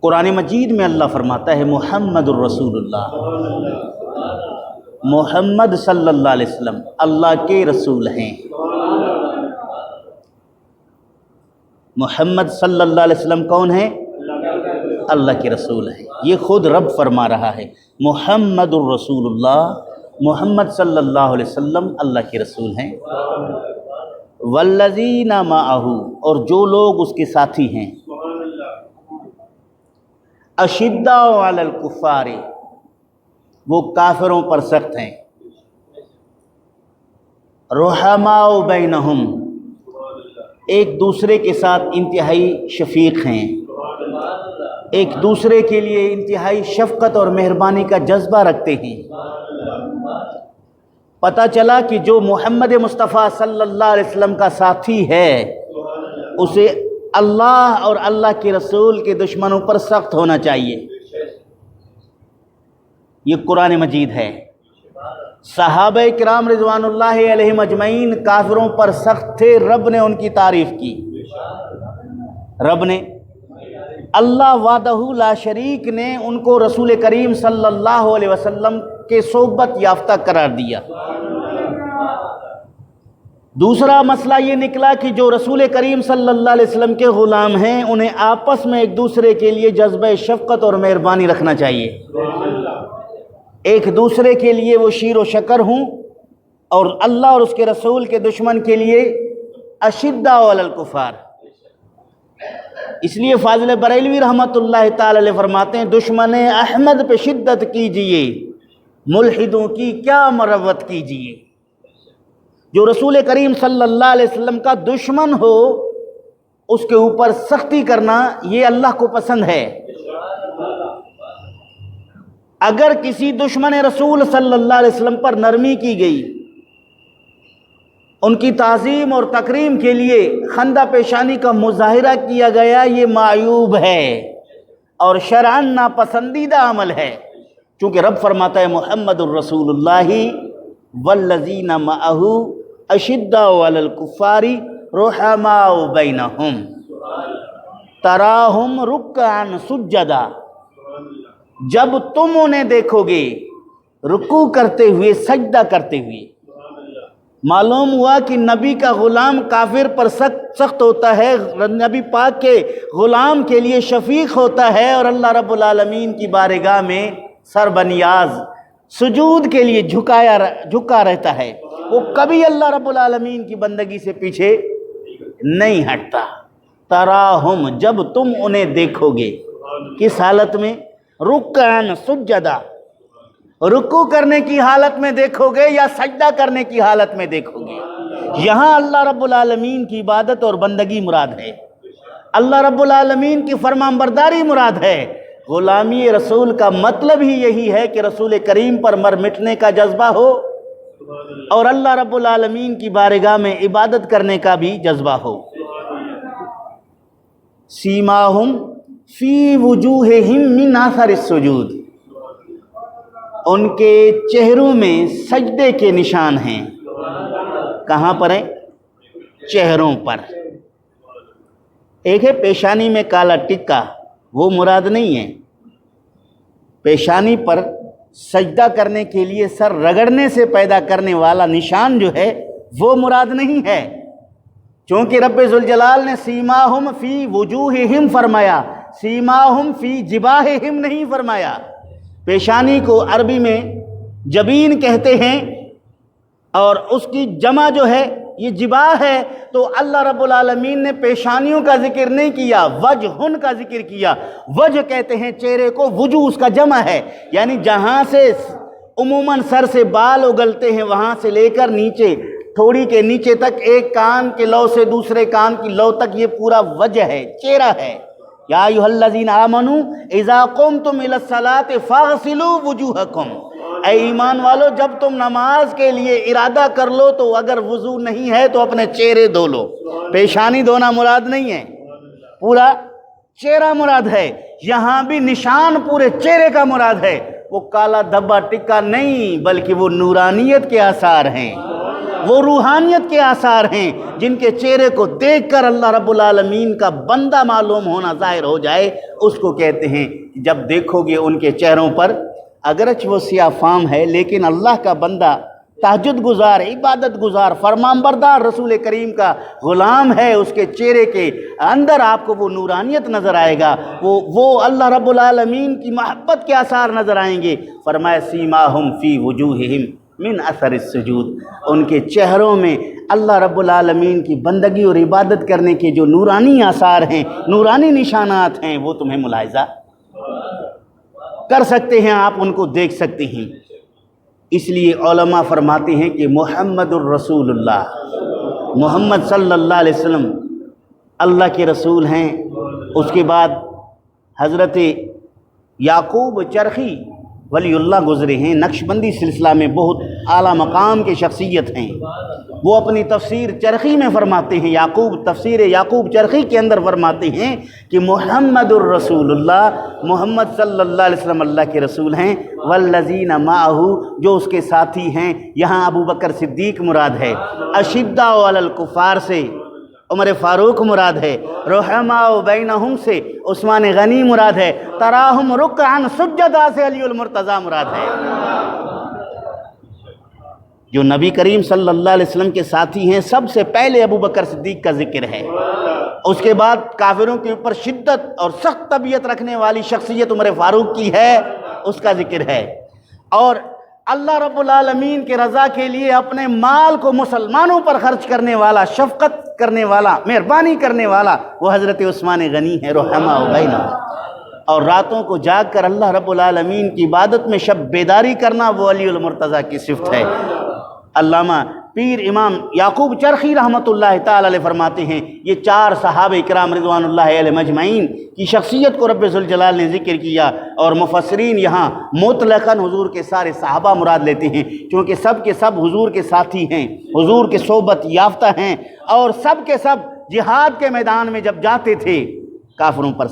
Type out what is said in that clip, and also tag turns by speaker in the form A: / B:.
A: قرآن مجید میں اللہ فرماتا ہے محمد الرسول اللہ، محمد صلی اللہ علیہ وسلم اللہ کے رسول ہیں۔ محمد صلی اللہ علیہ وسلم کون ہیں؟ اللہ کے رسول ہیں۔ یہ خود رب فرما رہا ہے محمد الرسول اللہ، محمد صلی اللہ علیہ وسلم اللہ کے رسول ہیں۔ والذین معہ، اور جو لوگ اس کے ساتھی ہیں، اشداء علی الکفار، وہ کافروں پر سخت ہیں، رحماء بینہم، ایک دوسرے کے ساتھ انتہائی شفیق ہیں، ایک دوسرے کے لیے انتہائی شفقت اور مہربانی کا جذبہ رکھتے ہیں۔ پتہ چلا کہ جو محمد مصطفیٰ صلی اللہ علیہ وسلم کا ساتھی ہے اسے اللہ اور اللہ کے رسول کے دشمنوں پر سخت ہونا چاہیے۔ یہ قرآن مجید ہے۔ صحابہ کرام رضوان اللہ علیہم اجمعین کافروں پر سخت تھے، رب نے ان کی تعریف کی۔ رب نے، اللہ وحدہ لا شریک نے ان کو رسول کریم صلی اللہ علیہ وسلم کے صحبت یافتہ قرار دیا۔ دوسرا مسئلہ یہ نکلا کہ جو رسول کریم صلی اللہ علیہ وسلم کے غلام ہیں انہیں آپس میں ایک دوسرے کے لیے جذبہ شفقت اور مہربانی رکھنا چاہیے، ایک دوسرے کے لیے وہ شیر و شکر ہوں، اور اللہ اور اس کے رسول کے دشمن کے لیے اشداء علی الکفار۔ اس لیے فاضل بریلوی رحمۃ اللہ تعالی علیہ فرماتے ہیں دشمن احمد پہ شدت کیجئے، ملحدوں کی کیا مروت کیجئے۔ جو رسول کریم صلی اللہ علیہ وسلم کا دشمن ہو اس کے اوپر سختی کرنا یہ اللہ کو پسند ہے۔ اگر کسی دشمن رسول صلی اللہ علیہ وسلم پر نرمی کی گئی، ان کی تعظیم اور تکریم کے لیے خندہ پیشانی کا مظاہرہ کیا گیا، یہ معیوب ہے اور شرعاً ناپسندیدہ عمل ہے، چونکہ رب فرماتا ہے محمد الرسول اللہ والذین معہ اشداء علی الکفار رحماء بینہم تراہم رکعا سجدا۔ جب تم انہیں دیکھو گے رکوع کرتے ہوئے، سجدہ کرتے ہوئے، معلوم ہوا کہ نبی کا غلام کافر پر سخت ہوتا ہے، نبی پاک کے غلام کے لیے شفیق ہوتا ہے، اور اللہ رب العالمین کی بارگاہ میں سر بنیاز سجود کے لیے جھکا رہتا ہے، وہ کبھی اللہ رب العالمین کی بندگی سے پیچھے نہیں ہٹتا۔ تراہم، جب تم انہیں دیکھو گے، کس حالت میں؟ رکعاً سجدا، رکوع کرنے کی حالت میں دیکھو گے یا سجدہ کرنے کی حالت میں دیکھو گے۔ یہاں اللہ رب العالمین کی عبادت اور بندگی مراد ہے، اللہ رب العالمین کی فرمانبرداری مراد ہے۔ غلامی رسول کا مطلب ہی یہی ہے کہ رسول کریم پر مر مٹنے کا جذبہ ہو اور اللہ رب العالمین کی بارگاہ میں عبادت کرنے کا بھی جذبہ ہو۔ سیماہم فی وجوہہم من اثر السجود، ان کے چہروں میں سجدے کے نشان ہیں۔ کہاں پر ہیں؟ چہروں پر۔ ایک ہے پیشانی میں کالا ٹکا، وہ مراد نہیں ہے۔ پیشانی پر سجدہ کرنے کے لیے سر رگڑنے سے پیدا کرنے والا نشان جو ہے وہ مراد نہیں ہے، چونکہ رب ذوالجلال نے سیماہم فی وجوہہم فرمایا، سیماہم فی جباہہم نہیں فرمایا۔ پیشانی کو عربی میں جبین کہتے ہیں اور اس کی جمع جو ہے یہ جباہ ہے، تو اللہ رب العالمین نے پیشانیوں کا ذکر نہیں کیا، وجہن کا ذکر کیا۔ وجہ کہتے ہیں چہرے کو، وجوہ اس کا جمع ہے، یعنی جہاں سے عموماً سر سے بال اگلتے ہیں وہاں سے لے کر نیچے تھوڑی کے نیچے تک، ایک کان کے لو سے دوسرے کان کی لو تک، یہ پورا وجہ ہے، چہرہ ہے۔ یا ایھا الذین آمنوا اذا قمتم الی الصلاۃ فاغسلوا وجوہکم، اے ایمان والو جب تم نماز کے لیے ارادہ کر لو تو اگر وضو نہیں ہے تو اپنے چہرے دھو لو۔ پیشانی دھونا مراد نہیں ہے، پورا چہرہ مراد ہے۔ یہاں بھی نشان پورے چہرے کا مراد ہے، وہ کالا دھبا ٹکا نہیں بلکہ وہ نورانیت کے آثار ہیں۔ وہ روحانیت کے آثار ہیں جن کے چہرے کو دیکھ کر اللہ رب العالمین کا بندہ معلوم ہونا ظاہر ہو جائے، اس کو کہتے ہیں جب دیکھو گے ان کے چہروں پر، اگرچہ وہ سیاہ فام ہے لیکن اللہ کا بندہ، تہجد گزار، عبادت گزار، فرمانبردار رسول کریم کا غلام ہے، اس کے چہرے کے اندر آپ کو وہ نورانیت نظر آئے گا، وہ اللہ رب العالمین کی محبت کے آثار نظر آئیں گے۔ فرمایا سیماہم فی وجوہہم من اثر السجود، ان کے چہروں میں اللہ رب العالمین کی بندگی اور عبادت کرنے کے جو نورانی آثار ہیں، نورانی نشانات ہیں، وہ تمہیں ملاحظہ کر سکتے ہیں، آپ ان کو دیکھ سکتے ہیں۔ اس لیے علماء فرماتے ہیں کہ محمد الرسول اللہ، محمد صلی اللہ علیہ وسلم اللہ کے رسول ہیں۔ اس کے بعد حضرت یعقوب چرخی ولی اللہ گزرے ہیں، نقشبندی سلسلہ میں بہت اعلیٰ مقام کے شخصیت ہیں۔ وہ اپنی تفسیر چرخی میں فرماتے ہیں، تفسیر یعقوب چرخی کے اندر فرماتے ہیں کہ محمد الرسول اللہ، محمد صلی اللہ علیہ وسلم اللہ کے رسول ہیں، والذین معہ، جو اس کے ساتھی ہیں، یہاں ابو بکر صدیق مراد ہے، اشداء علی الکفار سے عمر فاروق مراد ہے، رحماء بینہم سے عثمان غنی مراد ہے، تراہم رکعا سجدا سے علی المرتضیٰ مراد ہے۔ جو نبی کریم صلی اللہ علیہ وسلم کے ساتھی ہیں، سب سے پہلے ابو بکر صدیق کا ذکر ہے، اس کے بعد کافروں کے اوپر شدت اور سخت طبیعت رکھنے والی شخصیت عمر فاروق کی ہے، اس کا ذکر ہے، اور اللہ رب العالمین کے رضا کے لیے اپنے مال کو مسلمانوں پر خرچ کرنے والا، شفقت کرنے والا، مہربانی کرنے والا، وہ حضرت عثمان غنی ہے، رحمہ بینہم۔ اور راتوں کو جاگ کر اللہ رب العالمین کی عبادت میں شب بیداری کرنا، وہ علی المرتضیٰ کی صفت ہے۔ علامہ پیر امام یعقوب چرخی رحمۃ اللہ تعالی علیہ فرماتے ہیں، یہ چار صحابہ اکرام رضوان اللہ علیہ مجمعین کی شخصیت کو رب ذوالجلال نے ذکر کیا، اور مفسرین یہاں مطلقاً حضور کے سارے صحابہ مراد لیتے ہیں، کیونکہ سب کے سب حضور کے ساتھی ہیں، حضور کے صحبت یافتہ ہیں، اور سب کے سب جہاد کے میدان میں جب جاتے تھے کافروں پر